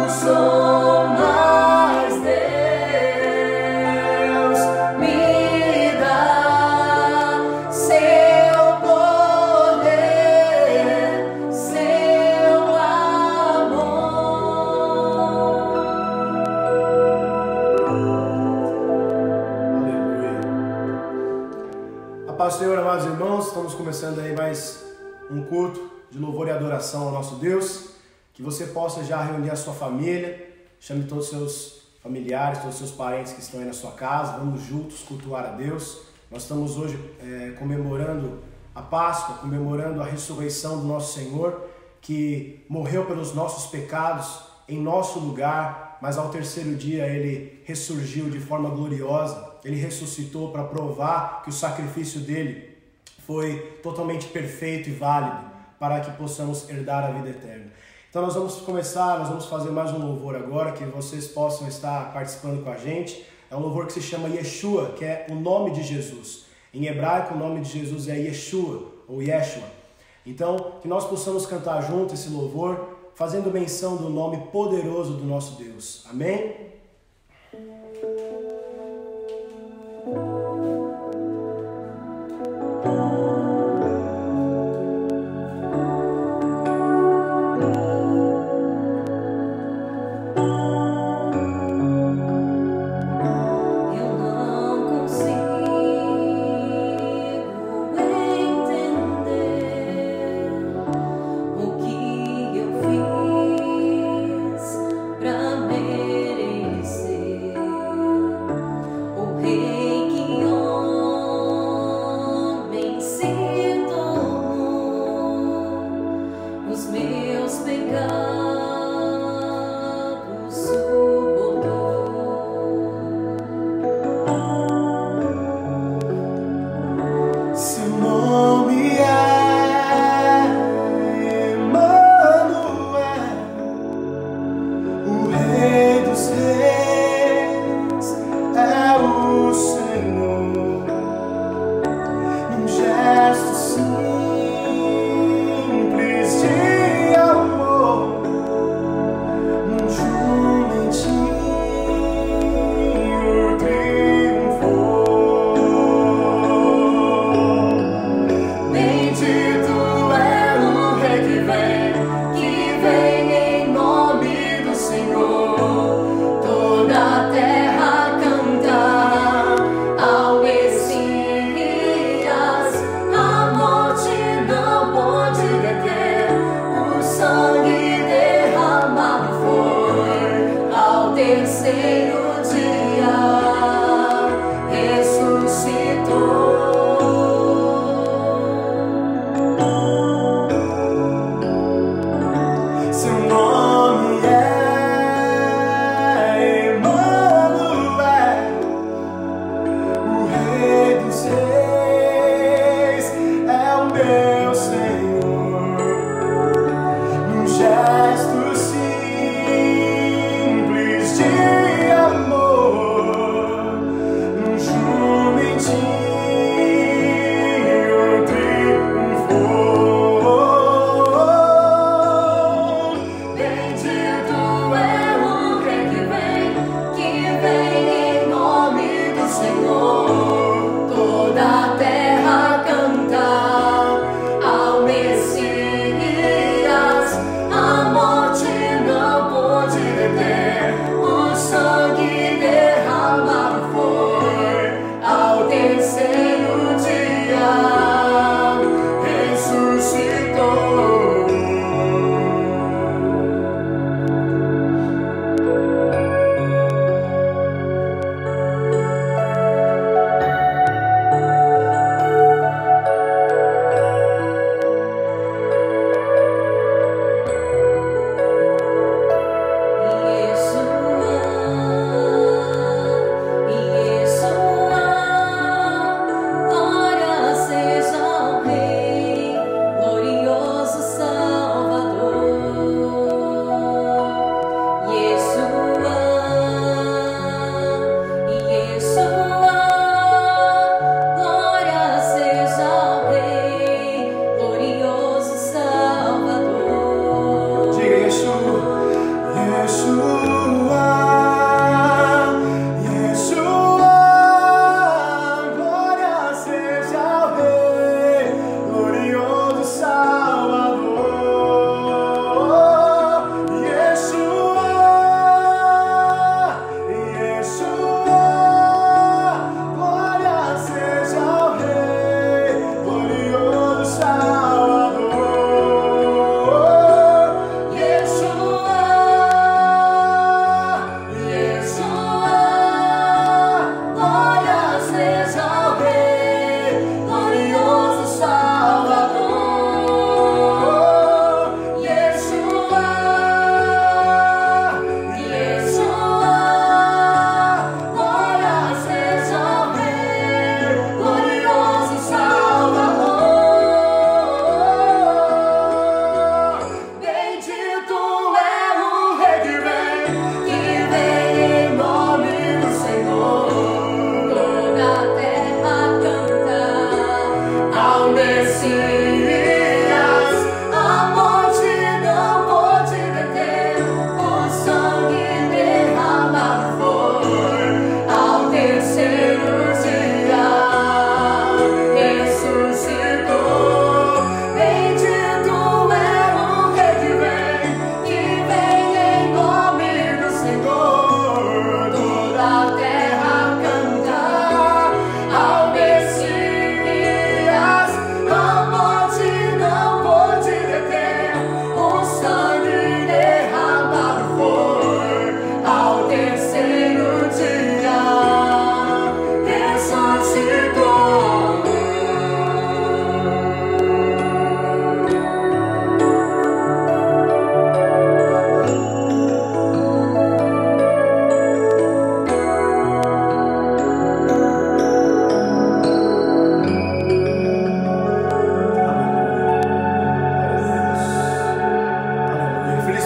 sou mais Deus, me dá seu poder, seu amor. Aleluia. A paz do Senhor, amados irmãos, estamos começando aí mais um culto de louvor e adoração ao nosso Deus. Que você possa já reunir a sua família, chame todos os seus familiares, todos os seus parentes que estão aí na sua casa, vamos juntos cultuar a Deus. Nós estamos hoje comemorando a Páscoa, comemorando a ressurreição do nosso Senhor, que morreu pelos nossos pecados em nosso lugar, mas ao terceiro dia Ele ressurgiu de forma gloriosa, Ele ressuscitou para provar que o sacrifício dele foi totalmente perfeito e válido para que possamos herdar a vida eterna. Então nós vamos fazer mais um louvor agora, que vocês possam estar participando com a gente. É um louvor que se chama Yeshua, que é o nome de Jesus. Em hebraico o nome de Jesus é Yeshua, ou Yeshua. Então que nós possamos cantar junto esse louvor, fazendo menção do nome poderoso do nosso Deus. Amém? Gesto simples de amor.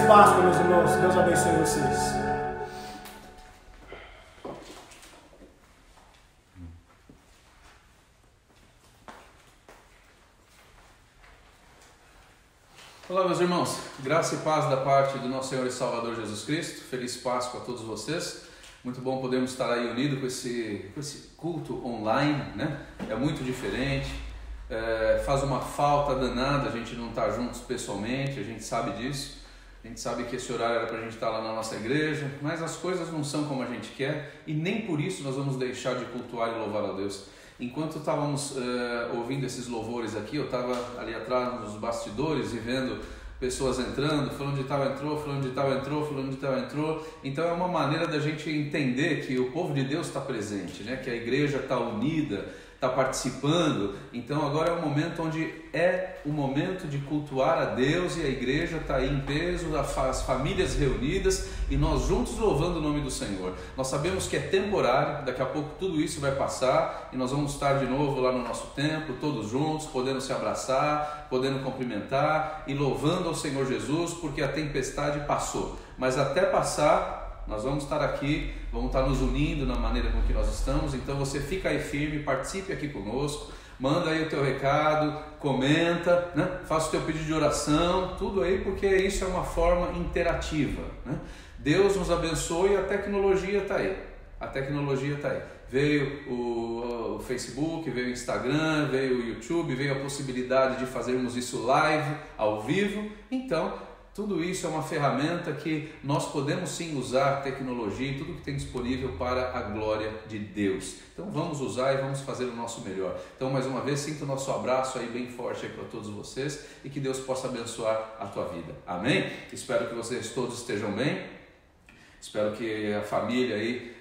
Páscoa, meus irmãos. Deus abençoe vocês. Olá, meus irmãos. Graça e paz da parte do nosso Senhor e Salvador Jesus Cristo. Feliz Páscoa a todos vocês. Muito bom podermos estar aí unidos com esse culto online, né? É muito diferente. Faz uma falta danada a gente não estar juntos pessoalmente, a gente sabe disso. A gente sabe que esse horário era para a gente estar lá na nossa igreja, mas as coisas não são como a gente quer e nem por isso nós vamos deixar de cultuar e louvar a Deus. Enquanto estávamos ouvindo esses louvores aqui, eu estava ali atrás nos bastidores e vendo pessoas entrando, falando de tal entrou, falando de tal entrou, falando de tal entrou. Então é uma maneira da gente entender que o povo de Deus está presente, né? Que a igreja está unida, está participando. Então agora é um momento onde é o momento de cultuar a Deus e a igreja está aí em peso, as famílias reunidas e nós juntos louvando o nome do Senhor. Nós sabemos que é temporário, daqui a pouco tudo isso vai passar e nós vamos estar de novo lá no nosso templo, todos juntos, podendo se abraçar, podendo cumprimentar e louvando ao Senhor Jesus, porque a tempestade passou. Mas até passar, nós vamos estar aqui, vamos estar nos unindo na maneira com que nós estamos. Então você fica aí firme, participe aqui conosco, manda aí o teu recado, comenta, né? Faça o teu pedido de oração, tudo aí, porque isso é uma forma interativa, né? Deus nos abençoe e a tecnologia está aí. A tecnologia está aí. Veio o Facebook, veio o Instagram, veio o YouTube, veio a possibilidade de fazermos isso live, ao vivo. Então, tudo isso é uma ferramenta que nós podemos sim usar a tecnologia e tudo que tem disponível para a glória de Deus. Então vamos usar e vamos fazer o nosso melhor. Então mais uma vez sinto o nosso abraço aí bem forte aí para todos vocês e que Deus possa abençoar a tua vida. Amém? Espero que vocês todos estejam bem. Espero que a família aí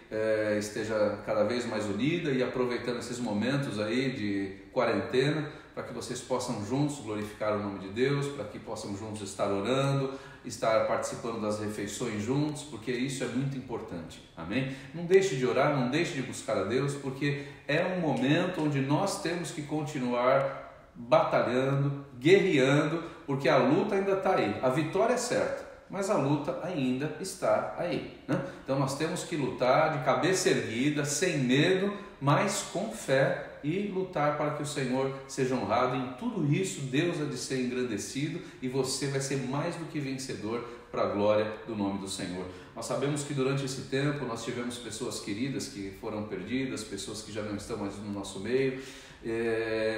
esteja cada vez mais unida e aproveitando esses momentos aí de quarentena, para que vocês possam juntos glorificar o nome de Deus, para que possam juntos estar orando, estar participando das refeições juntos, porque isso é muito importante, amém? Não deixe de orar, não deixe de buscar a Deus, porque é um momento onde nós temos que continuar batalhando, guerreando, porque a luta ainda está aí, a vitória é certa, mas a luta ainda está aí, né? Então nós temos que lutar de cabeça erguida, sem medo, mas com fé, e lutar para que o Senhor seja honrado. Em tudo isso Deus há de ser engrandecido e você vai ser mais do que vencedor para a glória do nome do Senhor. Nós sabemos que durante esse tempo nós tivemos pessoas queridas que foram perdidas, pessoas que já não estão mais no nosso meio,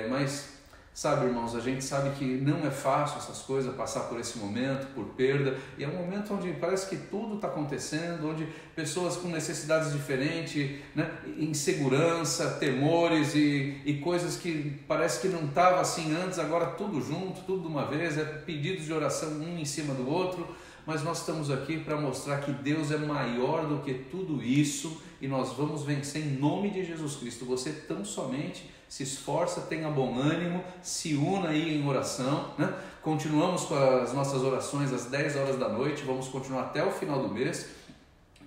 mas sabe, irmãos, a gente sabe que não é fácil essas coisas, passar por esse momento, por perda, e é um momento onde parece que tudo está acontecendo, onde pessoas com necessidades diferentes, né, insegurança, temores e coisas que parece que não estava assim antes, agora tudo junto, tudo de uma vez, pedidos de oração um em cima do outro, mas nós estamos aqui para mostrar que Deus é maior do que tudo isso e nós vamos vencer em nome de Jesus Cristo. Você tão somente se esforça, tenha bom ânimo, se una aí em oração, né? Continuamos com as nossas orações às 10 horas da noite, vamos continuar até o final do mês.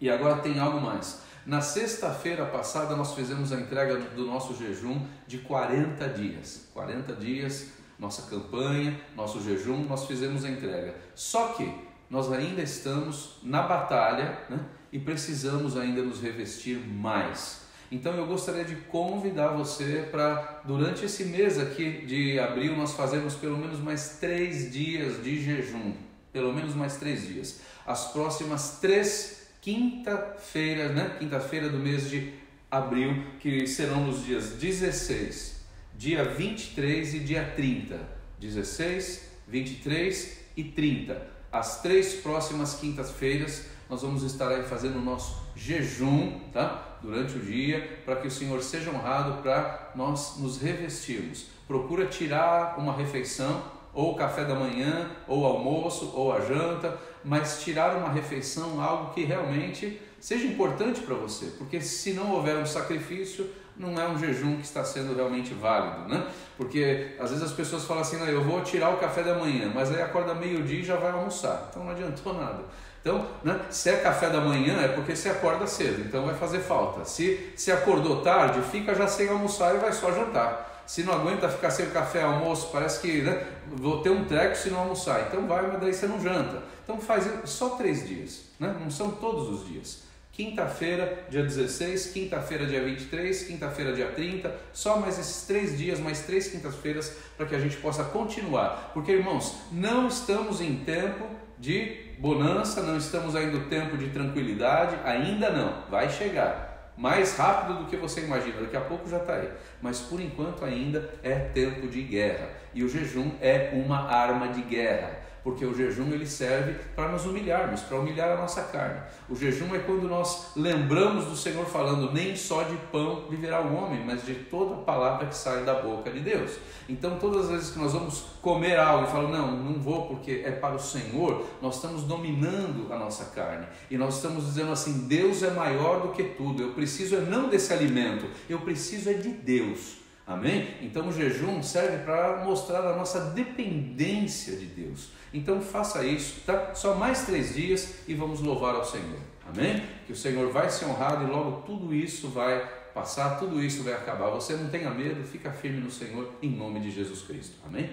E agora tem algo mais. Na sexta-feira passada nós fizemos a entrega do nosso jejum de 40 dias. 40 dias, nossa campanha, nosso jejum, nós fizemos a entrega. Só que nós ainda estamos na batalha, né? E precisamos ainda nos revestir mais. Então eu gostaria de convidar você para, durante esse mês aqui de abril, nós fazermos pelo menos mais 3 dias de jejum. Pelo menos mais 3 dias. As próximas 3 quinta-feiras, né? Quinta-feira do mês de abril, que serão nos dias 16, dia 23 e dia 30. 16, 23 e 30. As 3 próximas quintas-feiras nós vamos estar aí fazendo o nosso jejum, tá? Durante o dia, para que o Senhor seja honrado, para nós nos revestirmos. Procura tirar uma refeição, ou café da manhã, ou almoço, ou a janta, mas tirar uma refeição, algo que realmente seja importante para você, porque se não houver um sacrifício, não é um jejum que está sendo realmente válido, né? Porque às vezes as pessoas falam assim, não, eu vou tirar o café da manhã, mas aí acorda meio-dia e já vai almoçar, então não adiantou nada. Então, né, se é café da manhã é porque você acorda cedo, então vai fazer falta. Se acordou tarde, fica já sem almoçar e vai só jantar. Se não aguenta ficar sem café, almoço, parece que, né, vou ter um treco se não almoçar, então vai, mas daí você não janta. Então faz só 3 dias, né? Não são todos os dias. Quinta-feira, dia 16, quinta-feira, dia 23, quinta-feira, dia 30, só mais esses 3 dias, mais 3 quintas-feiras, para que a gente possa continuar. Porque, irmãos, não estamos em tempo de bonança, não estamos ainda no tempo de tranquilidade, ainda não, vai chegar. Mais rápido do que você imagina, daqui a pouco já está aí. Mas por enquanto ainda é tempo de guerra. E o jejum é uma arma de guerra. Porque o jejum ele serve para nos humilharmos, para humilhar a nossa carne. O jejum é quando nós lembramos do Senhor falando, nem só de pão viverá o homem, mas de toda a palavra que sai da boca de Deus. Então todas as vezes que nós vamos comer algo e falamos, não vou porque é para o Senhor, nós estamos dominando a nossa carne. E nós estamos dizendo assim, Deus é maior do que tudo, eu preciso não desse alimento, eu preciso de Deus. Amém? Então o jejum serve para mostrar a nossa dependência de Deus. Então faça isso, tá? Só mais 3 dias e vamos louvar ao Senhor. Amém? Que o Senhor vai ser honrado e logo tudo isso vai passar, tudo isso vai acabar. Você não tenha medo, fica firme no Senhor em nome de Jesus Cristo. Amém?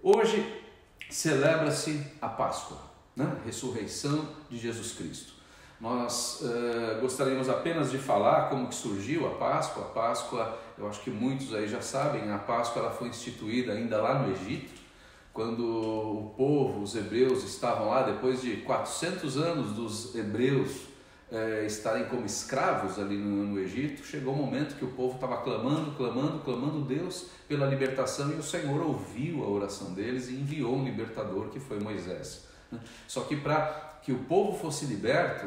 Hoje celebra-se a Páscoa, né? Ressurreição de Jesus Cristo. Nós gostaríamos apenas de falar como que surgiu a Páscoa. A Páscoa, eu acho que muitos aí já sabem, a Páscoa ela foi instituída ainda lá no Egito, quando o povo, os hebreus estavam lá, depois de 400 anos dos hebreus estarem como escravos ali no Egito, chegou o momento que o povo estava clamando Deus pela libertação e o Senhor ouviu a oração deles e enviou um libertador que foi Moisés. Só que para que o povo fosse liberto,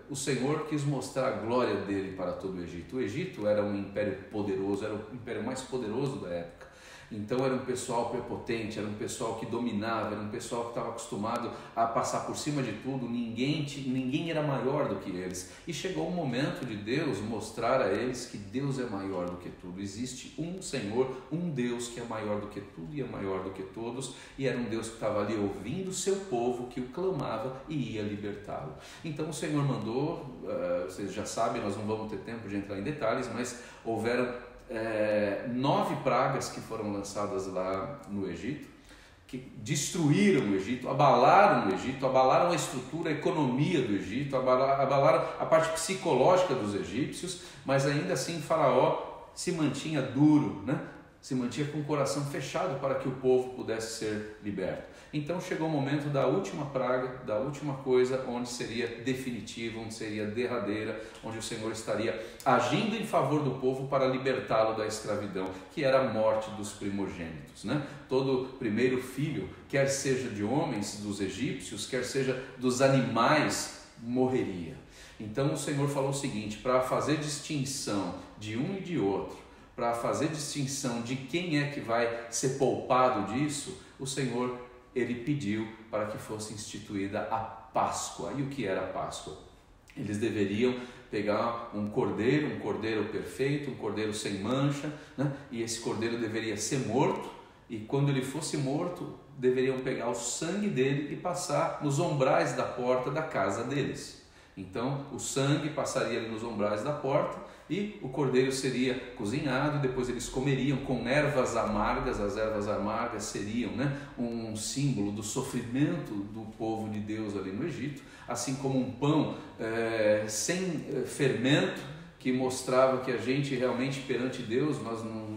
o Senhor quis mostrar a glória dele para todo o Egito. O Egito era um império poderoso, era o império mais poderoso da época. Então era um pessoal prepotente, era um pessoal que dominava, era um pessoal que estava acostumado a passar por cima de tudo, ninguém era maior do que eles. E chegou o momento de Deus mostrar a eles que Deus é maior do que tudo. Existe um Senhor, um Deus que é maior do que tudo e é maior do que todos, e era um Deus que estava ali ouvindo o seu povo, que o clamava e ia libertá-lo. Então o Senhor mandou, vocês já sabem, nós não vamos ter tempo de entrar em detalhes, mas houveram 9 pragas que foram lançadas lá no Egito, que destruíram o Egito, abalaram o Egito, abalaram a estrutura, a economia do Egito, abalaram a parte psicológica dos egípcios, mas ainda assim Faraó se mantinha duro, né? se mantinha com o coração fechado para que o povo pudesse ser liberto. Então chegou o momento da última praga, da última coisa, onde seria definitiva, onde seria derradeira, onde o Senhor estaria agindo em favor do povo para libertá-lo da escravidão, que era a morte dos primogênitos, né? Todo primeiro filho, quer seja de homens, dos egípcios, quer seja dos animais, morreria. Então o Senhor falou o seguinte: para fazer distinção de um e de outro, para fazer distinção de quem é que vai ser poupado disso, o Senhor, ele pediu para que fosse instituída a Páscoa. E o que era a Páscoa? Eles deveriam pegar um cordeiro perfeito, um cordeiro sem mancha, né? E esse cordeiro deveria ser morto, e quando ele fosse morto, deveriam pegar o sangue dele e passar nos umbrais da porta da casa deles. Então o sangue passaria ali nos umbrais da porta e o cordeiro seria cozinhado, depois eles comeriam com ervas amargas. As ervas amargas seriam, né, um símbolo do sofrimento do povo de Deus ali no Egito, assim como um pão sem fermento, que mostrava que a gente realmente perante Deus, nós não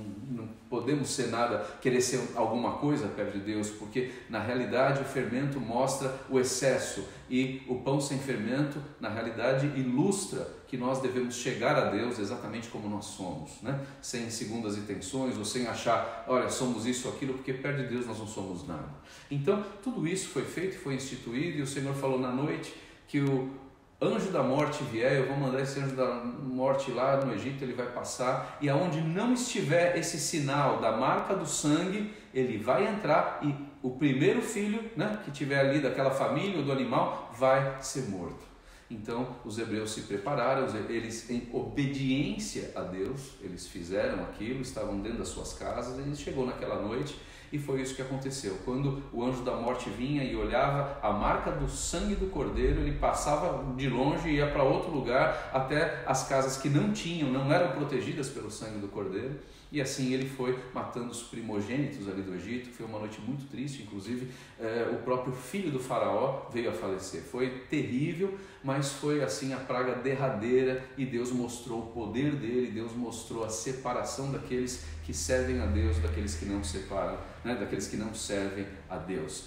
podemos ser nada, querer ser alguma coisa perto de Deus, porque na realidade o fermento mostra o excesso, e o pão sem fermento na realidade ilustra que nós devemos chegar a Deus exatamente como nós somos, né? Sem segundas intenções ou sem achar, olha, somos isso ou aquilo, porque perto de Deus nós não somos nada. Então tudo isso foi feito, foi instituído, e o Senhor falou na noite que o anjo da morte vier, eu vou mandar esse anjo da morte lá no Egito, ele vai passar, e aonde não estiver esse sinal da marca do sangue, ele vai entrar, e o primeiro filho, né, que tiver ali daquela família ou do animal vai ser morto. Então os hebreus se prepararam, eles em obediência a Deus, eles fizeram aquilo, estavam dentro das suas casas, e chegou naquela noite. E foi isso que aconteceu. Quando o anjo da morte vinha e olhava a marca do sangue do cordeiro, ele passava de longe e ia para outro lugar, até as casas que não eram protegidas pelo sangue do cordeiro. E assim ele foi matando os primogênitos ali do Egito. Foi uma noite muito triste, inclusive o próprio filho do faraó veio a falecer. Foi terrível, mas foi assim a praga derradeira, e Deus mostrou o poder dele, Deus mostrou a separação daqueles que servem a Deus, daqueles que não separam, né? Daqueles que não servem a Deus.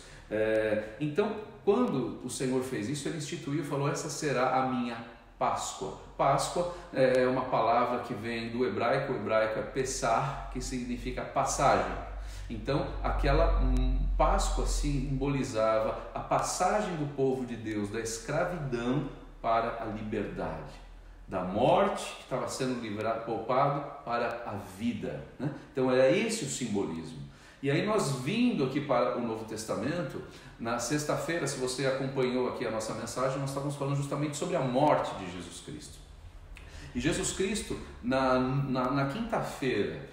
Então, quando o Senhor fez isso, ele instituiu e falou: essa será a minha Páscoa. Páscoa é uma palavra que vem do hebraico, o hebraico é Pessah, que significa passagem. Então, aquela Páscoa simbolizava a passagem do povo de Deus da escravidão para a liberdade, da morte que estava sendo poupado para a vida, né? Então era esse o simbolismo. E aí nós vindo aqui para o Novo Testamento, na sexta-feira, se você acompanhou aqui a nossa mensagem, nós estávamos falando justamente sobre a morte de Jesus Cristo. E Jesus Cristo, na quinta-feira,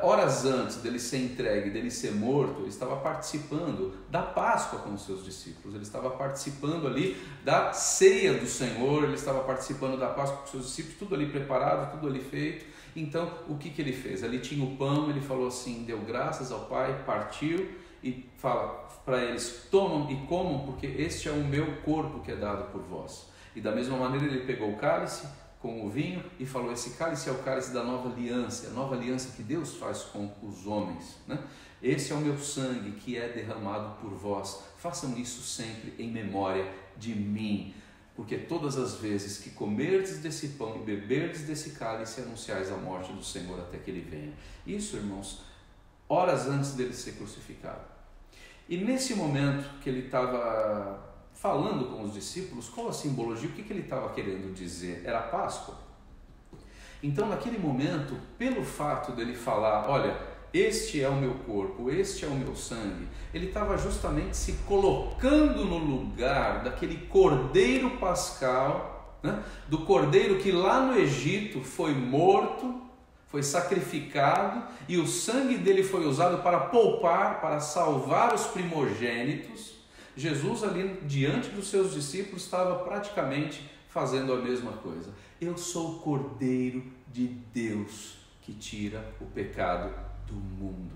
horas antes dele ser entregue, dele ser morto, ele estava participando da Páscoa com os seus discípulos, ele estava participando ali da ceia do Senhor, ele estava participando da Páscoa com os seus discípulos, tudo ali preparado, tudo ali feito. Então o que ele fez? Ali tinha o pão, ele falou assim, deu graças ao Pai, partiu e fala para eles: tomam e comam, porque este é o meu corpo que é dado por vós. E da mesma maneira ele pegou o cálice com o vinho e falou: esse cálice é o cálice da nova aliança, a nova aliança que Deus faz com os homens, né? Esse é o meu sangue que é derramado por vós, façam isso sempre em memória de mim, porque todas as vezes que comerdes desse pão e beberdes desse cálice, anunciais a morte do Senhor até que ele venha. Isso, irmãos, horas antes dele ser crucificado. E nesse momento que ele estava falando com os discípulos, qual a simbologia? O que ele estava querendo dizer? Era a Páscoa. Então, naquele momento, pelo fato dele falar: olha, este é o meu corpo, este é o meu sangue, ele estava justamente se colocando no lugar daquele cordeiro pascal, né? Do cordeiro que lá no Egito foi morto, foi sacrificado, e o sangue dele foi usado para poupar, para salvar os primogênitos. Jesus ali diante dos seus discípulos estava praticamente fazendo a mesma coisa. Eu sou o Cordeiro de Deus que tira o pecado do mundo.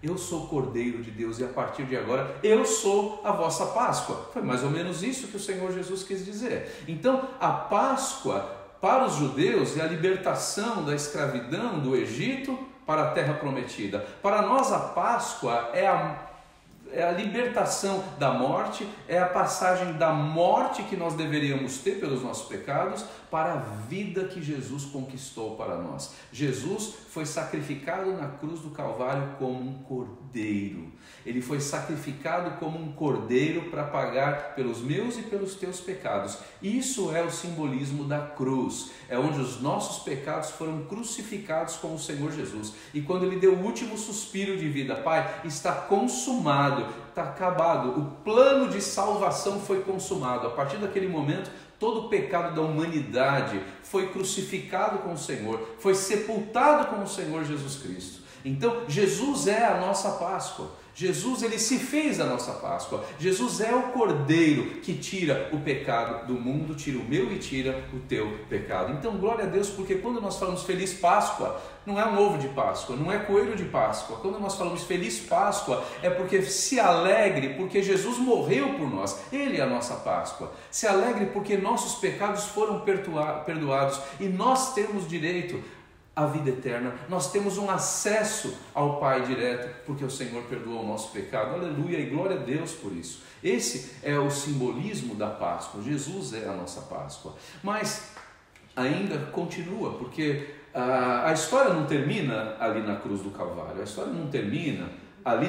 Eu sou o Cordeiro de Deus, e a partir de agora eu sou a vossa Páscoa. Foi mais ou menos isso que o Senhor Jesus quis dizer. Então a Páscoa para os judeus é a libertação da escravidão do Egito para a terra prometida. Para nós a Páscoa é a libertação da morte, é a passagem da morte que nós deveríamos ter pelos nossos pecados para a vida que Jesus conquistou para nós. Jesus foi sacrificado na cruz do Calvário como um cordeiro. Ele foi sacrificado como um cordeiro para pagar pelos meus e pelos teus pecados. Isso é o simbolismo da cruz. É onde os nossos pecados foram crucificados com o Senhor Jesus. E quando Ele deu o último suspiro de vida, Pai, está consumado, está acabado. O plano de salvação foi consumado. A partir daquele momento, todo o pecado da humanidade foi crucificado com o Senhor, foi sepultado com o Senhor Jesus Cristo. Então, Jesus é a nossa Páscoa. Jesus, Ele se fez a nossa Páscoa. Jesus é o Cordeiro que tira o pecado do mundo, tira o meu e tira o teu pecado. Então, glória a Deus, porque quando nós falamos Feliz Páscoa, não é um ovo de Páscoa, não é coelho de Páscoa. Quando nós falamos Feliz Páscoa, é porque se alegre, porque Jesus morreu por nós. Ele é a nossa Páscoa. Se alegre porque nossos pecados foram perdoados e nós temos direito a vida eterna, nós temos um acesso ao Pai direto, porque o Senhor perdoou o nosso pecado. Aleluia e glória a Deus por isso. Esse é o simbolismo da Páscoa. Jesus é a nossa Páscoa. Mas ainda continua, porque a história não termina ali na cruz do Calvário, a história não termina ali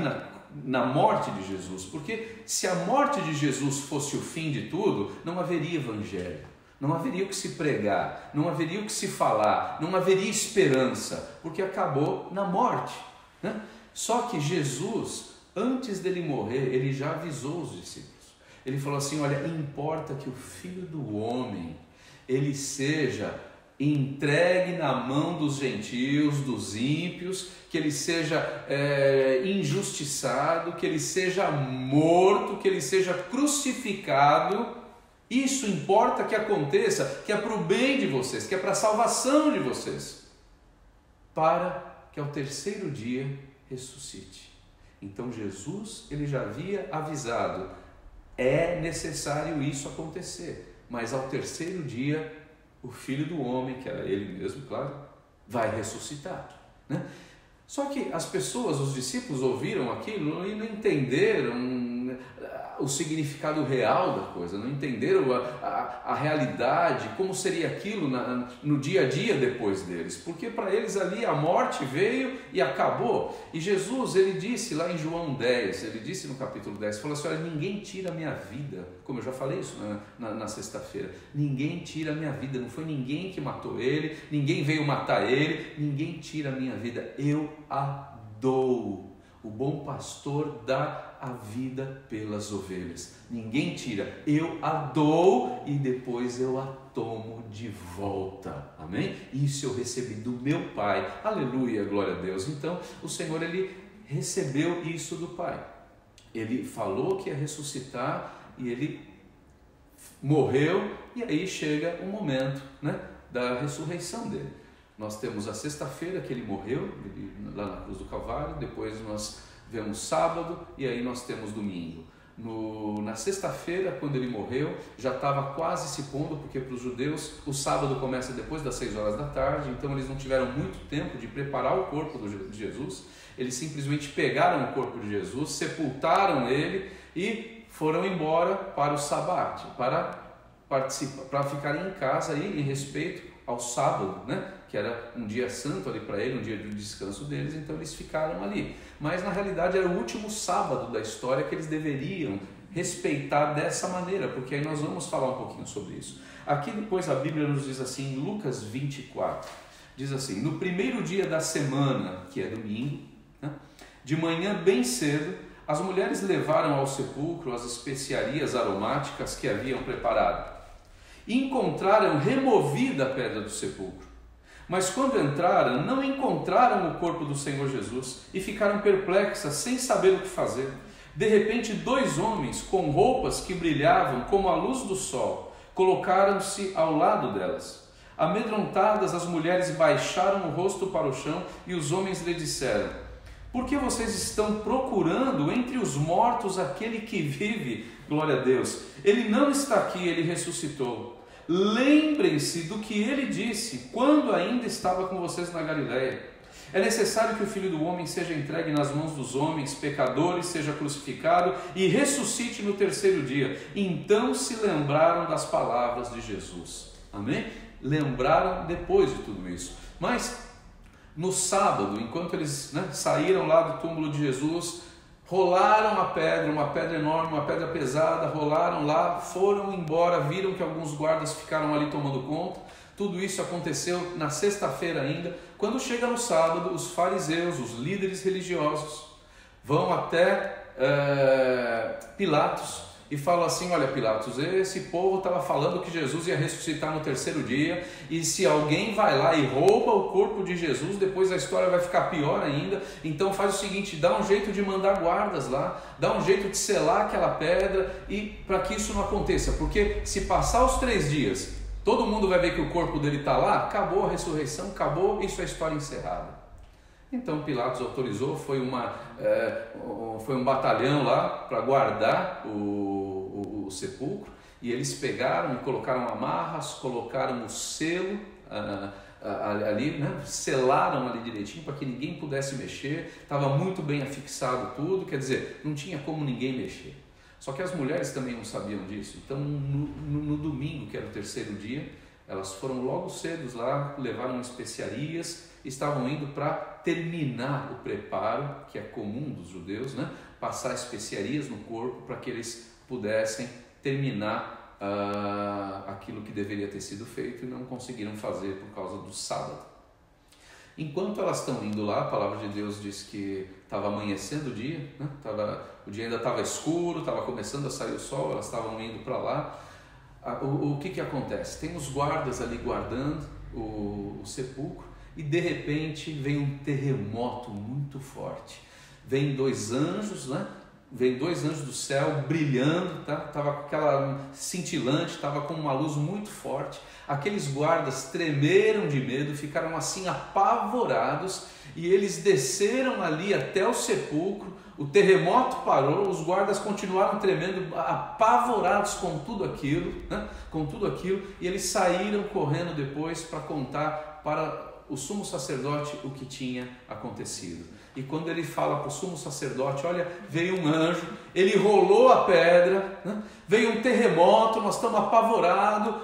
na morte de Jesus, porque se a morte de Jesus fosse o fim de tudo, não haveria evangelho. Não haveria o que se pregar, não haveria o que se falar, não haveria esperança, porque acabou na morte, né? Só que Jesus, antes dele morrer, ele já avisou os discípulos. Ele falou assim: olha, importa que o Filho do Homem, ele seja entregue na mão dos gentios, dos ímpios, que ele seja injustiçado, que ele seja morto, que ele seja crucificado. Isso importa que aconteça, que é para o bem de vocês, que é para a salvação de vocês, para que ao terceiro dia ressuscite. Então Jesus, ele já havia avisado, é necessário isso acontecer, mas ao terceiro dia o Filho do Homem, que era ele mesmo, claro, vai ressuscitar, né? Só que as pessoas, os discípulos ouviram aquilo e não entenderam o significado real da coisa, não entenderam a realidade, como seria aquilo no dia a dia depois deles, porque para eles ali a morte veio e acabou. E Jesus, ele disse lá em João 10, ele disse no capítulo 10, falou assim: olha, ninguém tira a minha vida, como eu já falei isso na sexta-feira, ninguém tira a minha vida, não foi ninguém que matou ele, ninguém veio matar ele, ninguém tira a minha vida, eu a dou. O bom pastor dá a vida pelas ovelhas. Ninguém tira. Eu a dou e depois eu a tomo de volta. Amém? Isso eu recebi do meu Pai. Aleluia, glória a Deus. Então, o Senhor, ele recebeu isso do Pai. Ele falou que ia ressuscitar e ele morreu, e aí chega o momento, né, da ressurreição dele. Nós temos a sexta-feira que ele morreu, lá na cruz do Calvário, depois nós vemos sábado e aí nós temos domingo. Na sexta-feira, quando ele morreu, já estava quase se pondo, porque para os judeus o sábado começa depois das 6 horas da tarde, então eles não tiveram muito tempo de preparar o corpo de Jesus. Eles simplesmente pegaram o corpo de Jesus, sepultaram ele e foram embora para o sabate, para ficarem em casa aí, em respeito ao sábado, né? Que era um dia santo ali para ele, um dia de descanso deles, então eles ficaram ali. Mas na realidade era o último sábado da história que eles deveriam respeitar dessa maneira, porque aí nós vamos falar um pouquinho sobre isso. Aqui depois a Bíblia nos diz assim, em Lucas 24, diz assim: no primeiro dia da semana, que é domingo, né, de manhã bem cedo, as mulheres levaram ao sepulcro as especiarias aromáticas que haviam preparado. E encontraram removida a pedra do sepulcro. Mas quando entraram, não encontraram o corpo do Senhor Jesus e ficaram perplexas, sem saber o que fazer. De repente, 2 homens com roupas que brilhavam como a luz do sol, colocaram-se ao lado delas. Amedrontadas, as mulheres baixaram o rosto para o chão e os homens lhe disseram: por que vocês estão procurando entre os mortos aquele que vive? Glória a Deus. Ele não está aqui, ele ressuscitou. Lembrem-se do que ele disse quando ainda estava com vocês na Galileia. É necessário que o Filho do Homem seja entregue nas mãos dos homens, pecadores, seja crucificado e ressuscite no terceiro dia. Então se lembraram das palavras de Jesus. Amém? Lembraram depois de tudo isso. Mas no sábado, enquanto eles saíram lá do túmulo de Jesus, rolaram a pedra, uma pedra enorme, uma pedra pesada, rolaram lá, foram embora, viram que alguns guardas ficaram ali tomando conta. Tudo isso aconteceu na sexta-feira ainda. Quando chega no sábado, os fariseus, os líderes religiosos, vão até Pilatos e falam assim: olha, Pilatos, esse povo estava falando que Jesus ia ressuscitar no terceiro dia, e se alguém vai lá e rouba o corpo de Jesus, depois a história vai ficar pior ainda. Então faz o seguinte, dá um jeito de mandar guardas lá, dá um jeito de selar aquela pedra, e para que isso não aconteça, porque se passar os 3 dias, todo mundo vai ver que o corpo dele está lá, acabou a ressurreição, acabou, isso é história encerrada. Então Pilatos autorizou, foi um batalhão lá para guardar o sepulcro, e eles pegaram e colocaram amarras, colocaram o selo ali, selaram ali direitinho para que ninguém pudesse mexer, estava muito bem afixado tudo, quer dizer, não tinha como ninguém mexer. Só que as mulheres também não sabiam disso. Então no domingo, que era o terceiro dia, elas foram logo cedo lá, levaram especiarias, estavam indo para terminar o preparo, que é comum dos judeus, passar especiarias no corpo para que eles pudessem terminar aquilo que deveria ter sido feito, e não conseguiram fazer por causa do sábado. Enquanto elas estão indo lá, a palavra de Deus diz que estava amanhecendo o dia, o dia ainda estava escuro, estava começando a sair o sol, elas estavam indo para lá. O que acontece? Tem os guardas ali guardando o sepulcro, e de repente vem um terremoto muito forte. Vem 2 anjos, Vem 2 anjos do céu brilhando, estava com aquela cintilante, estava com uma luz muito forte. Aqueles guardas tremeram de medo, ficaram assim apavorados, e eles desceram ali até o sepulcro. O terremoto parou, os guardas continuaram tremendo, apavorados com tudo aquilo, e eles saíram correndo depois para contar para o sumo sacerdote o que tinha acontecido. E quando ele fala para o sumo sacerdote: olha, veio um anjo, ele rolou a pedra, veio um terremoto, nós estamos apavorados,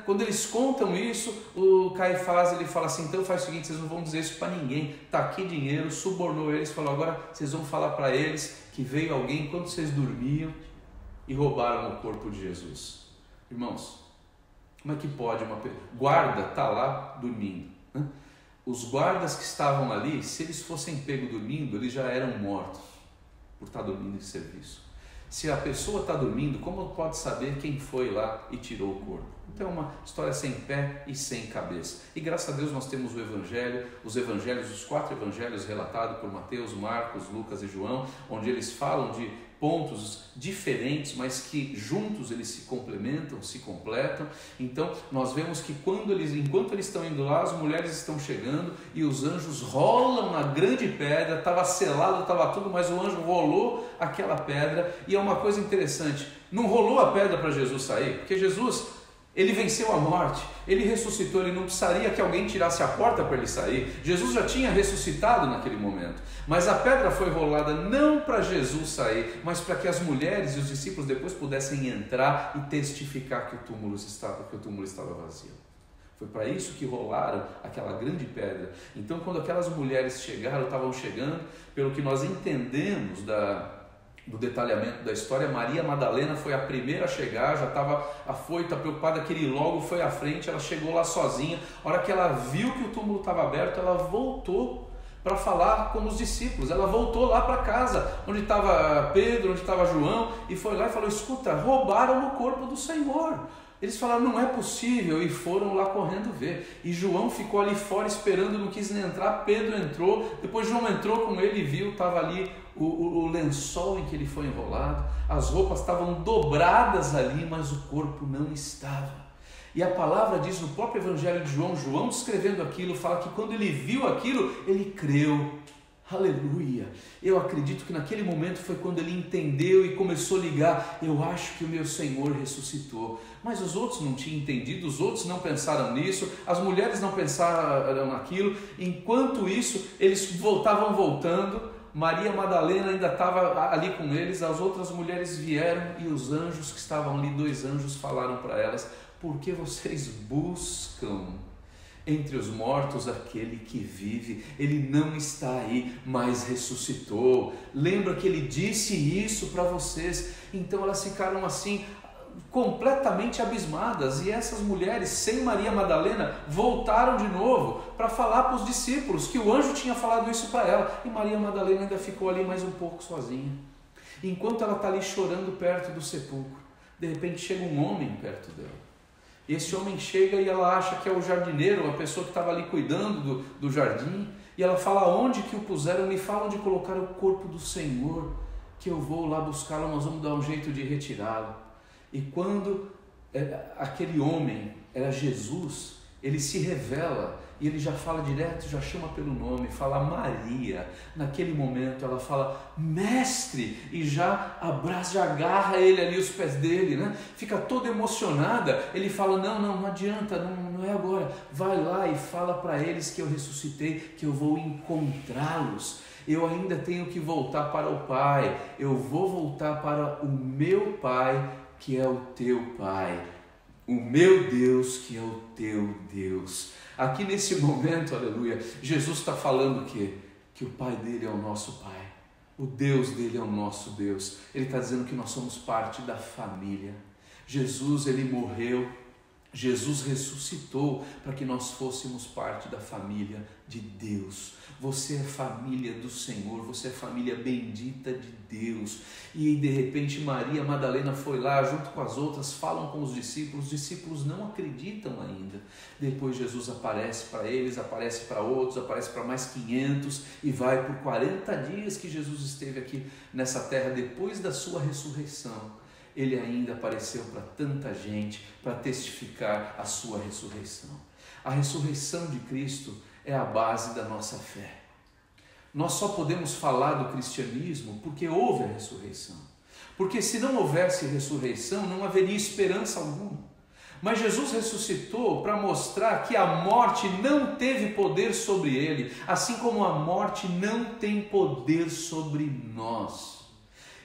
Quando eles contam isso, o Caifás ele fala assim: então faz o seguinte, vocês não vão dizer isso para ninguém, está aqui dinheiro, subornou eles, falou: agora vocês vão falar para eles que veio alguém enquanto vocês dormiam e roubaram o corpo de Jesus. Irmãos, como é que pode uma guarda está lá dormindo? Os guardas que estavam ali, se eles fossem pegos dormindo, eles já eram mortos por estar dormindo em serviço. Se a pessoa está dormindo, como pode saber quem foi lá e tirou o corpo? Então é uma história sem pé e sem cabeça. E graças a Deus nós temos o Evangelho, os 4 evangelhos relatados por Mateus, Marcos, Lucas e João, onde eles falam de pontos diferentes, mas que juntos eles se complementam, se completam. Então nós vemos que enquanto eles estão indo lá, as mulheres estão chegando e os anjos rolam na grande pedra. Estava selado, estava tudo, mas o anjo rolou aquela pedra. E é uma coisa interessante, não rolou a pedra para Jesus sair, porque Jesus, ele venceu a morte, ele ressuscitou, ele não precisaria que alguém tirasse a porta para ele sair. Jesus já tinha ressuscitado naquele momento, mas a pedra foi rolada não para Jesus sair, mas para que as mulheres e os discípulos depois pudessem entrar e testificar que o túmulo estava vazio. Foi para isso que rolaram aquela grande pedra. Então quando aquelas mulheres estavam chegando, pelo que nós entendemos do detalhamento da história, Maria Madalena foi a primeira a chegar, já estava afoita, preocupada, que ele logo foi à frente. Ela chegou lá sozinha. A hora que ela viu que o túmulo estava aberto, ela voltou para falar com os discípulos. Ela voltou lá para casa, onde estava Pedro, onde estava João, e foi lá e falou: escuta, roubaram o corpo do Senhor. Eles falaram: não é possível, e foram lá correndo ver. E João ficou ali fora esperando, não quis nem entrar. Pedro entrou, depois João entrou com ele e viu, estava ali o lençol em que ele foi enrolado, as roupas estavam dobradas ali, mas o corpo não estava. E a palavra diz no próprio Evangelho de João, João descrevendo aquilo, fala que quando ele viu aquilo, ele creu. Aleluia! Eu acredito que naquele momento foi quando ele entendeu e começou a ligar. Eu acho que o meu Senhor ressuscitou. Mas os outros não tinham entendido, os outros não pensaram nisso, as mulheres não pensaram naquilo. Enquanto isso, eles voltando. Maria Madalena ainda estava ali com eles, as outras mulheres vieram e os anjos que estavam ali, 2 anjos, falaram para elas: por que vocês buscam entre os mortos aquele que vive? Ele não está aí, mas ressuscitou. Lembra que ele disse isso para vocês? Então elas ficaram assim, completamente abismadas, e essas mulheres, sem Maria Madalena, voltaram de novo para falar para os discípulos que o anjo tinha falado isso para ela, e Maria Madalena ainda ficou ali mais um pouco sozinha. Enquanto ela está ali chorando perto do sepulcro, de repente chega um homem perto dela. E esse homem chega e ela acha que é o jardineiro, a pessoa que estava ali cuidando do jardim, e ela fala: onde que o puseram? Me fala onde colocaram o corpo do Senhor, que eu vou lá buscá-lo, nós vamos dar um jeito de retirá-lo. E quando aquele homem era Jesus, ele se revela e ele já fala direto, já chama pelo nome, fala Maria. Naquele momento ela fala mestre, e já abraça, já agarra ele ali, os pés dele, né? Fica toda emocionada. Ele fala: não adianta, não é agora, vai lá e fala para eles que eu ressuscitei, que eu vou encontrá-los. Eu ainda tenho que voltar para o Pai, eu vou voltar para o meu Pai, que é o teu Pai, o meu Deus, que é o teu Deus. Aqui nesse momento, aleluia, Jesus está falando que o Pai dele é o nosso Pai, o Deus dele é o nosso Deus. Ele está dizendo que nós somos parte da família. Jesus, ele morreu, Jesus ressuscitou para que nós fôssemos parte da família de Deus. Você é família do Senhor, você é família bendita de Deus. E de repente Maria Madalena foi lá junto com as outras, falam com os discípulos não acreditam ainda. Depois Jesus aparece para eles, aparece para outros, aparece para mais 500 e vai por 40 dias que Jesus esteve aqui nessa terra depois da sua ressurreição. Ele ainda apareceu para tanta gente para testificar a sua ressurreição. A ressurreição de Cristo é a base da nossa fé. Nós só podemos falar do cristianismo porque houve a ressurreição. Porque se não houvesse ressurreição, não haveria esperança alguma. Mas Jesus ressuscitou para mostrar que a morte não teve poder sobre ele, assim como a morte não tem poder sobre nós.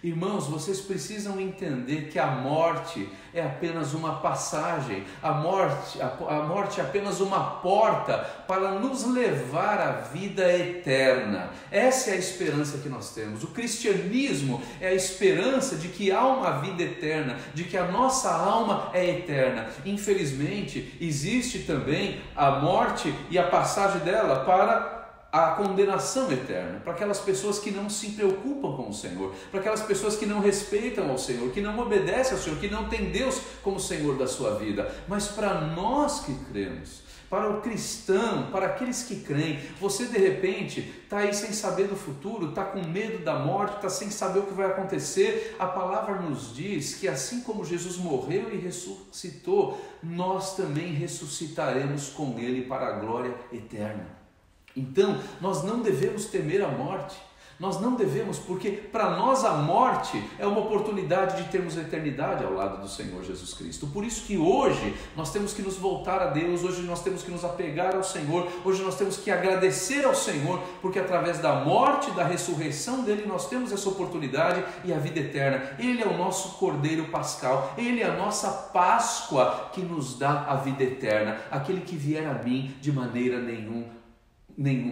Irmãos, vocês precisam entender que a morte é apenas uma passagem, a morte é apenas uma porta para nos levar à vida eterna. Essa é a esperança que nós temos. O cristianismo é a esperança de que há uma vida eterna, de que a nossa alma é eterna. Infelizmente, existe também a morte e a passagem dela para a condenação eterna, para aquelas pessoas que não se preocupam com o Senhor, para aquelas pessoas que não respeitam ao Senhor, que não obedecem ao Senhor, que não têm Deus como Senhor da sua vida. Mas para nós que cremos, para o cristão, para aqueles que creem, você de repente está aí sem saber do futuro, está com medo da morte, está sem saber o que vai acontecer. A palavra nos diz que assim como Jesus morreu e ressuscitou, nós também ressuscitaremos com Ele para a glória eterna. Então, nós não devemos temer a morte, nós não devemos, porque para nós a morte é uma oportunidade de termos a eternidade ao lado do Senhor Jesus Cristo. Por isso que hoje nós temos que nos voltar a Deus, hoje nós temos que nos apegar ao Senhor, hoje nós temos que agradecer ao Senhor, porque através da morte, da ressurreição dele, nós temos essa oportunidade e a vida eterna. Ele é o nosso Cordeiro Pascal, ele é a nossa Páscoa que nos dá a vida eterna. Aquele que vier a mim, de maneira nenhuma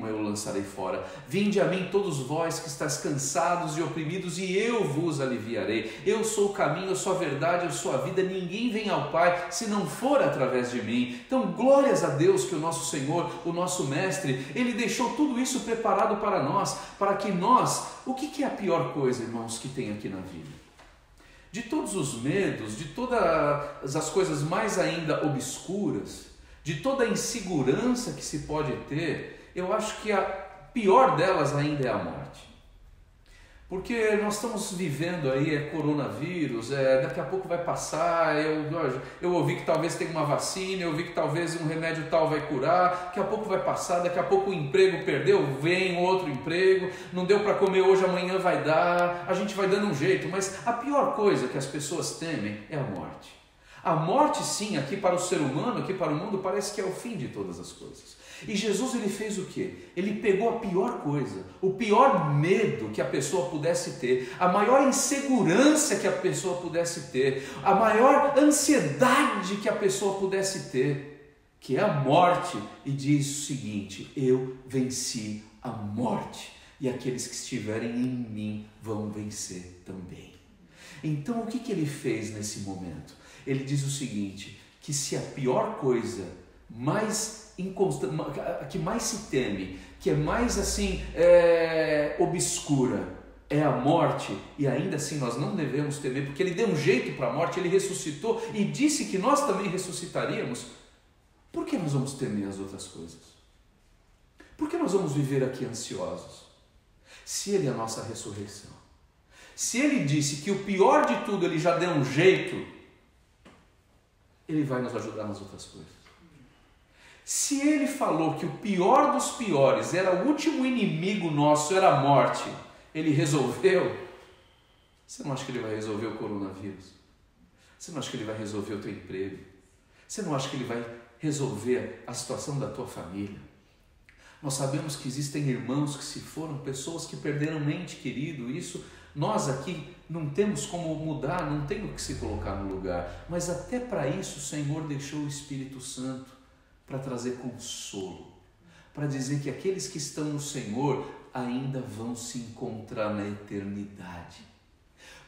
eu lançarei fora. Vinde a mim todos vós que estáis cansados e oprimidos, e eu vos aliviarei. Eu sou o caminho, eu sou a verdade, eu sou a vida. Ninguém vem ao Pai se não for através de mim. Então glórias a Deus que o nosso Senhor, o nosso Mestre, Ele deixou tudo isso preparado para nós, para que nós... O que é a pior coisa, irmãos, que tem aqui na vida? De todos os medos, de todas as coisas mais ainda obscuras, de toda a insegurança que se pode ter, eu acho que a pior delas ainda é a morte. Porque nós estamos vivendo aí, coronavírus, daqui a pouco vai passar, eu ouvi que talvez tenha uma vacina, eu ouvi que talvez um remédio tal vai curar, daqui a pouco vai passar, daqui a pouco o emprego perdeu, vem outro emprego, não deu para comer hoje, amanhã vai dar, a gente vai dando um jeito, mas a pior coisa que as pessoas temem é a morte. A morte, sim, aqui para o ser humano, aqui para o mundo, parece que é o fim de todas as coisas. E Jesus, ele fez o quê? Ele pegou a pior coisa, o pior medo que a pessoa pudesse ter, a maior insegurança que a pessoa pudesse ter, a maior ansiedade que a pessoa pudesse ter, que é a morte, e diz o seguinte: eu venci a morte, e aqueles que estiverem em mim vão vencer também. Então, o que ele fez nesse momento? Ele diz o seguinte, que se a pior coisa, que mais se teme, que é mais assim obscura, é a morte, e ainda assim nós não devemos temer, porque ele deu um jeito para a morte, ele ressuscitou e disse que nós também ressuscitaríamos. Por que nós vamos temer as outras coisas? Por que nós vamos viver aqui ansiosos? Se ele é a nossa ressurreição, se ele disse que o pior de tudo ele já deu um jeito, ele vai nos ajudar nas outras coisas. Se ele falou que o pior dos piores era o último inimigo nosso, era a morte, ele resolveu. Você não acha que ele vai resolver o coronavírus? Você não acha que ele vai resolver o teu emprego? Você não acha que ele vai resolver a situação da tua família? Nós sabemos que existem irmãos que se foram, pessoas que perderam um ente querido, isso nós aqui não temos como mudar, não tem o que se colocar no lugar, mas até para isso o Senhor deixou o Espírito Santo para trazer consolo, para dizer que aqueles que estão no Senhor ainda vão se encontrar na eternidade.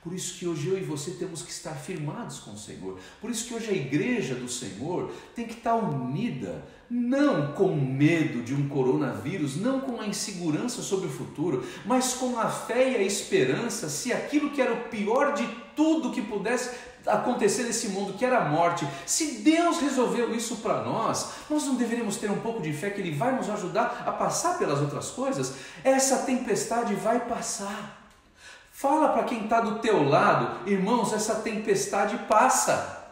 Por isso que hoje eu e você temos que estar firmados com o Senhor. Por isso que hoje a igreja do Senhor tem que estar unida, não com medo de um coronavírus, não com a insegurança sobre o futuro, mas com a fé e a esperança, se aquilo que era o pior de tudo que pudesse acontecer nesse mundo, que era a morte, se Deus resolveu isso para nós, nós não deveríamos ter um pouco de fé que Ele vai nos ajudar a passar pelas outras coisas? Essa tempestade vai passar. Fala para quem está do teu lado, irmãos, essa tempestade passa.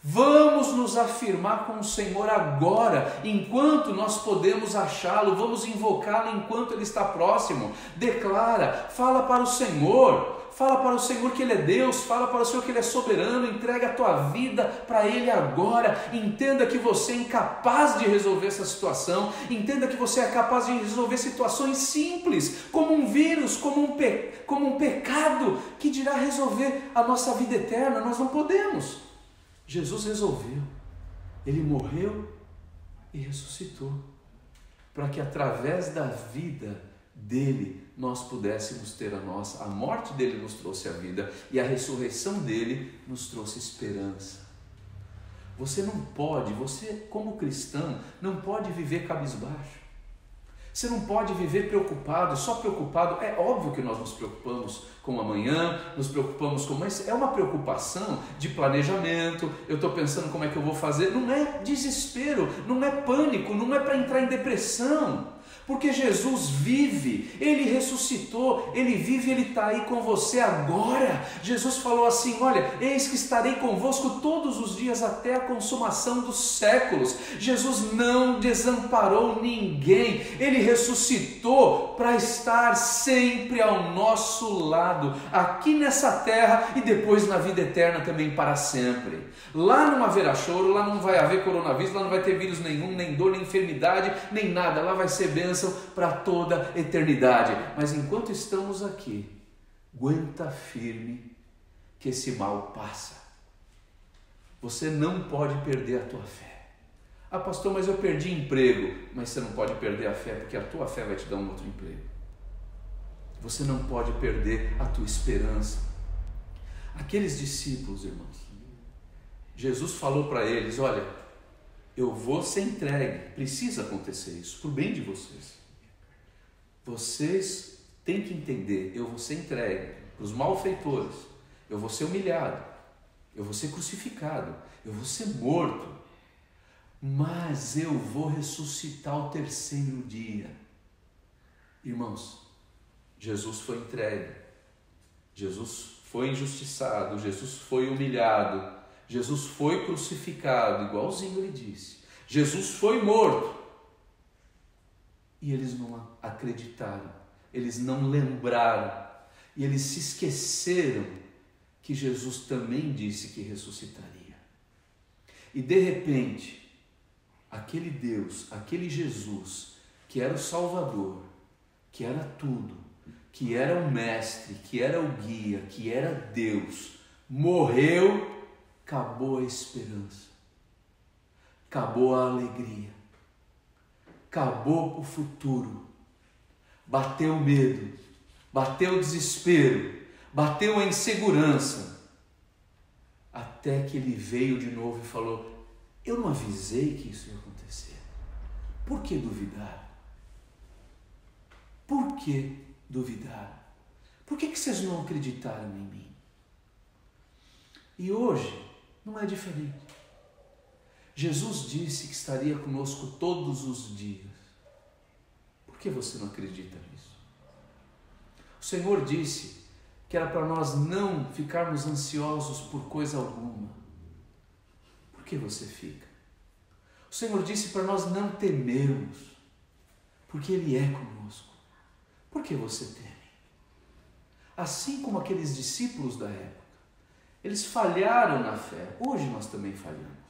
Vamos nos afirmar com o Senhor agora, enquanto nós podemos achá-lo, vamos invocá-lo enquanto Ele está próximo. Declara, fala para o Senhor que Ele é Deus, fala para o Senhor que Ele é soberano, entrega a tua vida para Ele agora, entenda que você é incapaz de resolver essa situação, entenda que você é capaz de resolver situações simples, como um vírus, como um pecado, que dirá resolver a nossa vida eterna. Nós não podemos. Jesus resolveu, Ele morreu e ressuscitou, para que através da vida dele nós pudéssemos ter a nossa. A morte dele nos trouxe a vida e a ressurreição dele nos trouxe esperança. Você como cristão, não pode viver cabisbaixo. Você não pode viver preocupado, só preocupado. É óbvio que nós nos preocupamos com o amanhã, nos preocupamos com... Mas é uma preocupação de planejamento. Eu estou pensando como é que eu vou fazer. Não é desespero, não é pânico, não é para entrar em depressão. Porque Jesus vive, Ele ressuscitou, Ele vive, Ele está aí com você agora. Jesus falou assim, olha, eis que estarei convosco todos os dias até a consumação dos séculos. Jesus não desamparou ninguém, Ele ressuscitou para estar sempre ao nosso lado, aqui nessa terra e depois na vida eterna também para sempre. Lá não haverá choro, lá não vai haver coronavírus, lá não vai ter vírus nenhum, nem dor, nem enfermidade, nem nada, lá vai ser bênção para toda a eternidade. Mas enquanto estamos aqui, aguenta firme que esse mal passa. Você não pode perder a tua fé. Ah, pastor, mas eu perdi emprego. Mas você não pode perder a fé, porque a tua fé vai te dar um outro emprego. Você não pode perder a tua esperança. Aqueles discípulos, irmãos, Jesus falou para eles, olha, eu vou ser entregue, precisa acontecer isso, por bem de vocês. Vocês têm que entender, eu vou ser entregue para os malfeitores, eu vou ser humilhado, eu vou ser crucificado, eu vou ser morto, mas eu vou ressuscitar ao terceiro dia. Irmãos, Jesus foi entregue, Jesus foi injustiçado, Jesus foi humilhado, Jesus foi crucificado, igualzinho ele disse. Jesus foi morto. E eles não acreditaram, eles não lembraram, e eles se esqueceram que Jesus também disse que ressuscitaria. E de repente, aquele Deus, aquele Jesus, que era o Salvador, que era tudo, que era o Mestre, que era o guia, que era Deus, morreu, acabou a esperança, acabou a alegria, acabou o futuro, bateu o medo, bateu o desespero, bateu a insegurança, até que ele veio de novo e falou: eu não avisei que isso ia acontecer, por que duvidar? Por que duvidar? Por que vocês não acreditaram em mim? E hoje não é diferente. Jesus disse que estaria conosco todos os dias. Por que você não acredita nisso? O Senhor disse que era para nós não ficarmos ansiosos por coisa alguma. Por que você fica? O Senhor disse para nós não temermos, porque Ele é conosco. Por que você teme? Assim como aqueles discípulos da época, eles falharam na fé. Hoje nós também falhamos.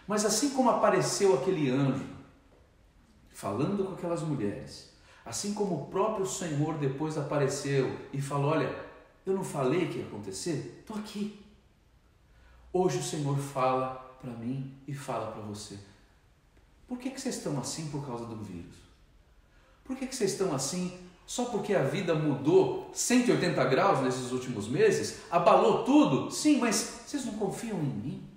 Mas assim como apareceu aquele anjo falando com aquelas mulheres, assim como o próprio Senhor depois apareceu e falou: olha, eu não falei que ia acontecer? Estou aqui. Hoje o Senhor fala para mim e fala para você: por que vocês estão assim por causa do vírus? Por que vocês estão assim só porque a vida mudou 180 graus nesses últimos meses? Abalou tudo? Sim, mas vocês não confiam em mim?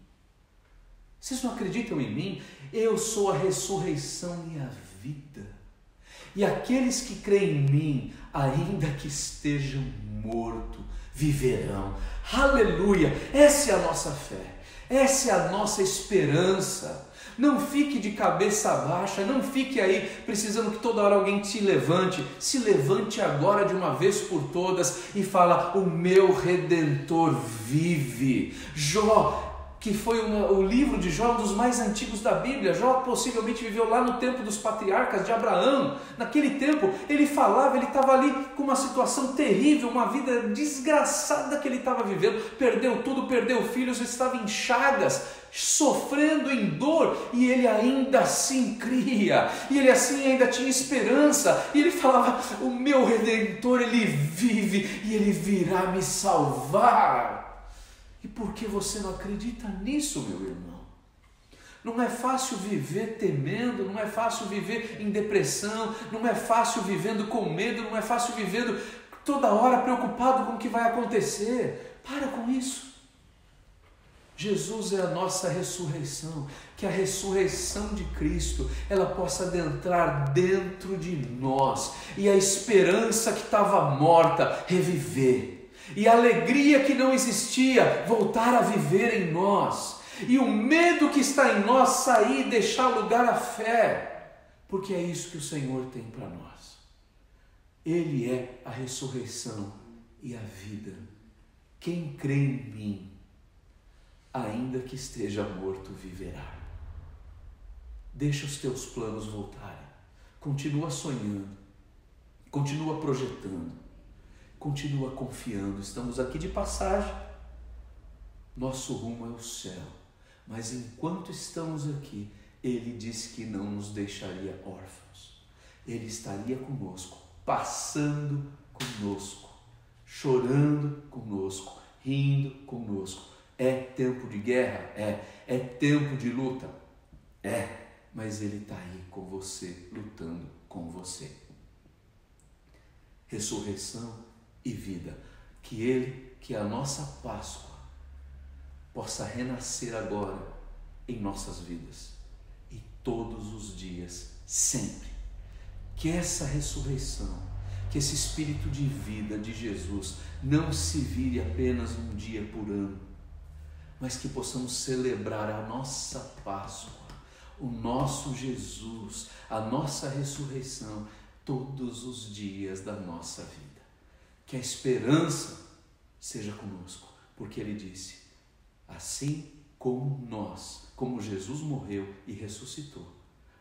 Vocês não acreditam em mim? Eu sou a ressurreição e a vida. E aqueles que creem em mim, ainda que estejam mortos, viverão. Aleluia! Essa é a nossa fé. Essa é a nossa esperança. Não fique de cabeça baixa, não fique aí precisando que toda hora alguém te levante. Se levante agora de uma vez por todas e fala: o meu Redentor vive. Jó, que foi o livro de Jó, um dos mais antigos da Bíblia. Jó possivelmente viveu lá no tempo dos patriarcas de Abraão. Naquele tempo ele falava, ele estava ali com uma situação terrível, uma vida desgraçada que ele estava vivendo. Perdeu tudo, perdeu filhos, estava em chagas, sofrendo em dor, e ele ainda assim cria, e ele assim ainda tinha esperança, e ele falava: o meu Redentor, ele vive, e ele virá me salvar. E por que você não acredita nisso, meu irmão? Não é fácil viver temendo, não é fácil viver em depressão, não é fácil vivendo com medo, não é fácil vivendo toda hora preocupado com o que vai acontecer. Para com isso. Jesus é a nossa ressurreição, que a ressurreição de Cristo, ela possa adentrar dentro de nós, e a esperança que estava morta, reviver. E a alegria que não existia, voltar a viver em nós. E o medo que está em nós, sair e deixar lugar à fé. Porque é isso que o Senhor tem para nós. Ele é a ressurreição e a vida. Quem crê em mim, ainda que esteja morto, viverá. Deixa os teus planos voltarem. Continua sonhando. Continua projetando. Continua confiando. Estamos aqui de passagem. Nosso rumo é o céu. Mas enquanto estamos aqui, Ele disse que não nos deixaria órfãos. Ele estaria conosco, passando conosco, chorando conosco, rindo conosco. É tempo de guerra? É tempo de luta? Mas Ele está aí com você, lutando com você. Ressurreição e vida, que a nossa Páscoa possa renascer agora em nossas vidas e todos os dias, sempre. Que essa ressurreição, que esse espírito de vida de Jesus não se vire apenas um dia por ano, mas que possamos celebrar a nossa Páscoa, o nosso Jesus, a nossa ressurreição todos os dias da nossa vida. que a esperança seja conosco, porque Ele disse, assim como nós, como Jesus morreu e ressuscitou,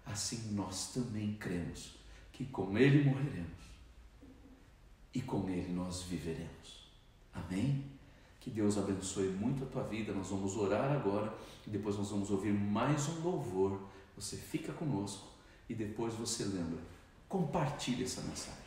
assim nós também cremos que com Ele morreremos e com Ele nós viveremos. Amém? Que Deus abençoe muito a tua vida. Nós vamos orar agora e depois nós vamos ouvir mais um louvor. Você fica conosco e depois você lembra. Compartilhe essa mensagem.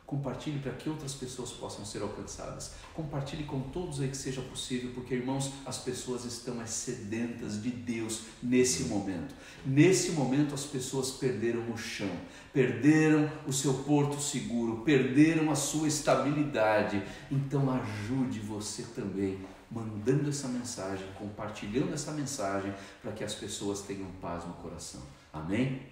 Compartilhe para que outras pessoas possam ser alcançadas. Compartilhe com todos aí que seja possível, porque, irmãos, as pessoas estão sedentas de Deus nesse momento. Nesse momento as pessoas perderam o chão, perderam o seu porto seguro, perderam a sua estabilidade. Então ajude você também, mandando essa mensagem, compartilhando essa mensagem, para que as pessoas tenham paz no coração. Amém?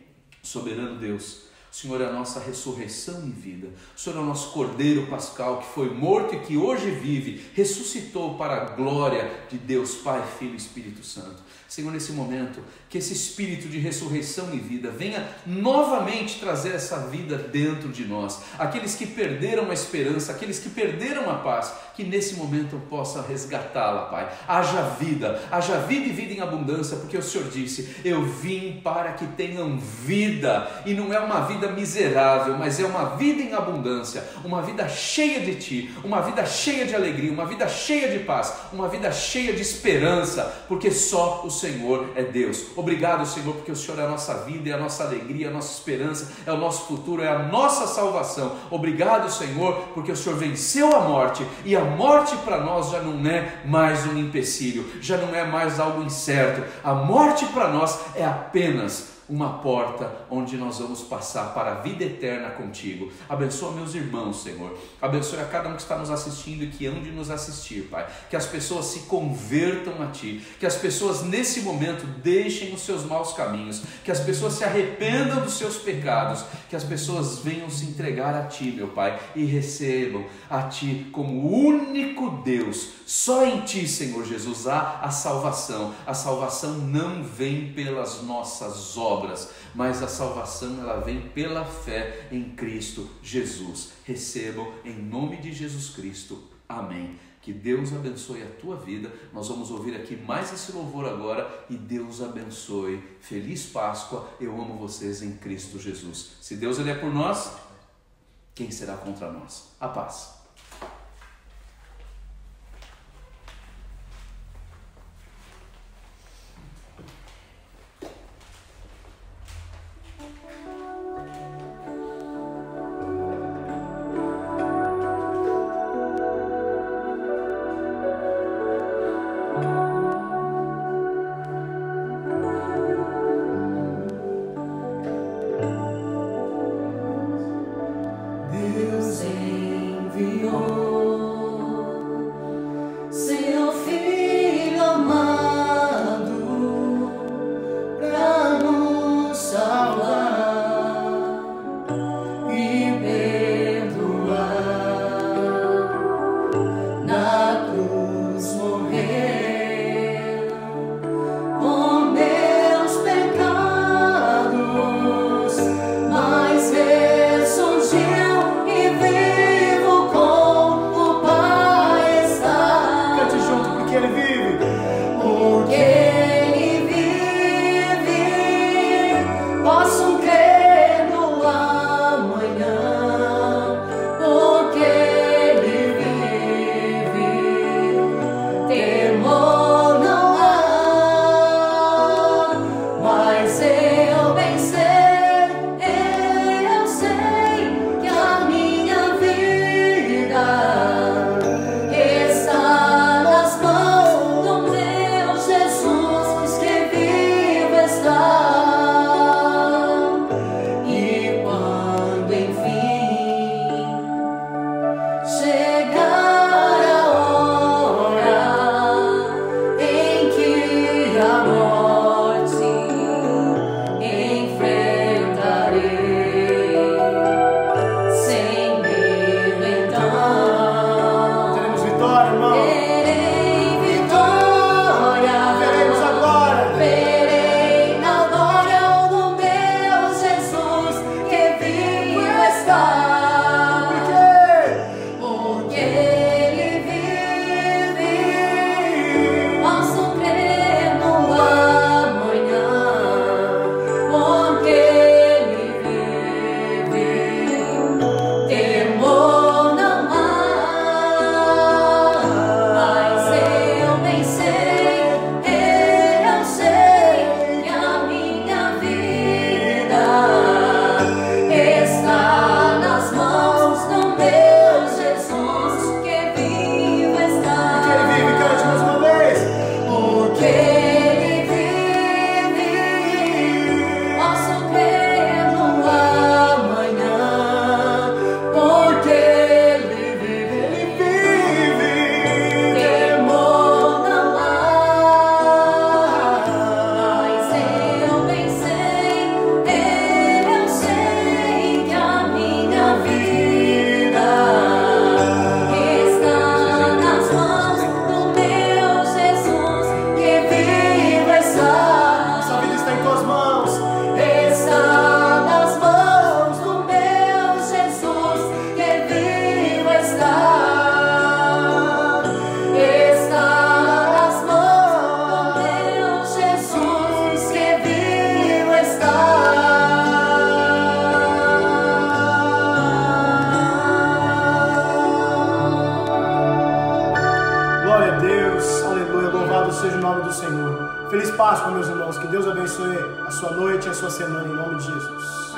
Soberano Deus, o Senhor é a nossa ressurreição e vida. O Senhor é o nosso Cordeiro Pascal, que foi morto e que hoje vive, ressuscitou para a glória de Deus Pai, Filho e Espírito Santo. Senhor, nesse momento, que esse espírito de ressurreição e vida venha novamente trazer essa vida dentro de nós. Aqueles que perderam a esperança, aqueles que perderam a paz, que nesse momento eu possa resgatá-la, Pai. Haja vida e vida em abundância, porque o Senhor disse, eu vim para que tenham vida, e não é uma vida miserável, mas é uma vida em abundância, uma vida cheia de Ti, uma vida cheia de alegria, uma vida cheia de paz, uma vida cheia de esperança, porque só o Senhor é Deus. Obrigado, Senhor, porque o Senhor é a nossa vida, é a nossa alegria, a nossa esperança, é o nosso futuro, é a nossa salvação. Obrigado, Senhor, porque o Senhor venceu a morte, e a morte para nós já não é mais um empecilho, já não é mais algo incerto. A morte para nós é apenas uma porta onde nós vamos passar para a vida eterna contigo. Abençoa meus irmãos, Senhor. Abençoe a cada um que está nos assistindo e que hão de nos assistir, Pai. Que as pessoas se convertam a Ti. Que as pessoas nesse momento deixem os seus maus caminhos. Que as pessoas se arrependam dos seus pecados. Que as pessoas venham se entregar a Ti, meu Pai, e recebam a Ti como o único Deus. Só em Ti, Senhor Jesus, há a salvação. A salvação não vem pelas nossas obras, mas a salvação ela vem pela fé em Cristo Jesus. Recebam em nome de Jesus Cristo. Amém. Que Deus abençoe a tua vida. Nós vamos ouvir aqui mais esse louvor agora e Deus abençoe. Feliz Páscoa. Eu amo vocês em Cristo Jesus. Se Deus ele é por nós, quem será contra nós? A paz. Deus enviou seja o nome do Senhor. Feliz Páscoa, meus irmãos. Que Deus abençoe a sua noite e a sua semana, em nome de Jesus.